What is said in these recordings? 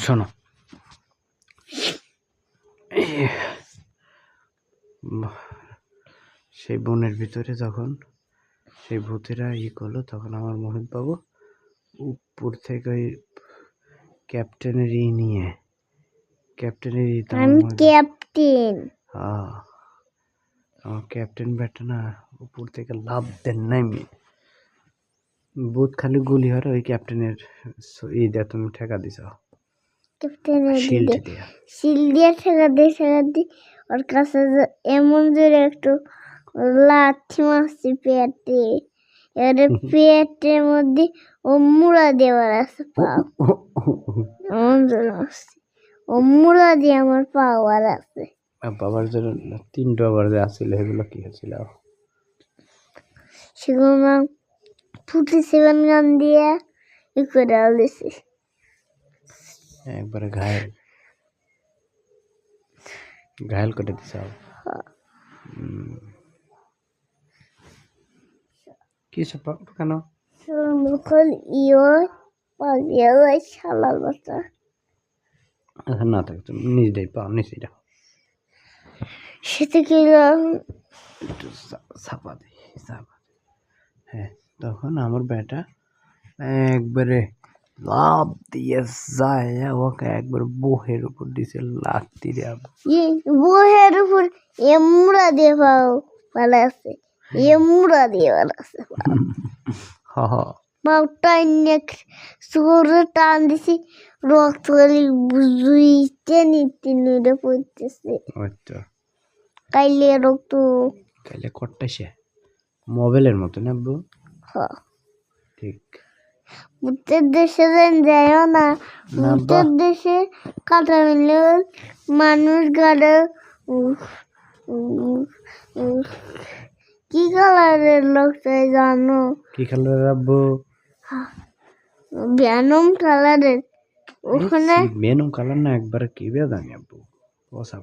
শোনো, সেই বনের ভিতরে যখন সেই ভূতেরা করলো, তখন আমার মোহিত বাবু উপর থেকে ওই ক্যাপ্টেনের নিয়ে ক্যাপ্টেনের ক্যাপ্টেন আমার ক্যাপ্টেন ব্যাটা না উপর থেকে লাভ দেন নামি ভূত খালি গুলি হরে ওই ক্যাপ্টেনের দেয়া তুমি ঠেকা দিছ ক্যাপ্টেনের শিল্ড দিয়া ঠেকা দিয়ে ওর কাছে এমন জোরে একটু লাথি মারছি পেটে, এবারে পেটের মধ্যে ও মুড়া দেওয়ার আছে পাও, এমন জোরে মারছি ও মুড়া দিয়ে আমার পাওয়ার আছে। বাবার জন্য 3টা বার যে আসছিল এগুলো কি হয়েছিল? সেগুলো 47 গান দিয়ে করে দিছি, একবারে ঘায়ল করে দিছ। কি সব কেন শালার বাচ্চা না থাকে তুমি নিজেই পাও নিজেই রাখো, সেটা কি একটু চাপা দিই। হ্যাঁ, তখন আমার বেটা একবারে লাভ দিয়ে যায়, ওকে একবার বহের উপর দিছে লাথি রে। বহের উপর এমুড়া দিয়ে ভালো আছে, এমুড়া দিয়ে ভালো আছে পাউটা সুরে টান দিছি, রক্ত বুঝুইতে নিতে নিতে পড়তেছে। কাইলে রক্ত কাইলে কট্টাইছে মোবাইলের মতো না আব্বু? ঠিক। ভূতের দেশে যাইও না, ভূতের দেশে কাটা মিলে মানুষ গাড়ে কি কালারের লোকটা জানো? কি কালারের আব্বু? ভ্যানম কালারের। ওখানে ভ্যানম কালার না, একবার কি বেদানি আব্বু, বসা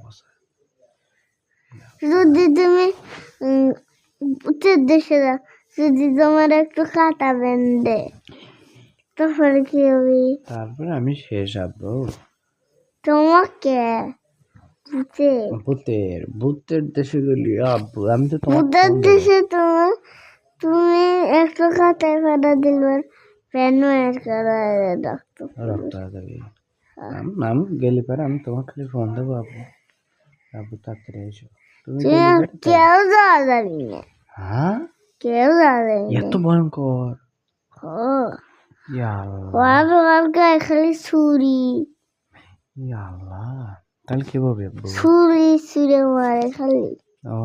যদি তুমি ভূতের দেশে যাও, যদি তোমার একটু কাটা বেঁধে তারপরে কি হবে? তারপরে আমি শেষ আব্বু। তোমাকে ভূতের দেশে গেলি আব্বু, আমি তো ভূতের দেশে তুমি একটু কাটায় ফেলা দিলে রক্ত যাবে। আমি গেলে পরে আমি তোমার খালি ফোন দেবো আব্বু, আব্বু তাড়াতাড়ি এসো। তুমি কেউ যাওয়া যাবি না। হ্যাঁ, কেউ যাওয়া যাবি না। এত ভয়ঙ্কর? গায়ে খালি ছুরি, তাহলে কিভাবে ছুরি ছুঁড়ে মারে খালি। ও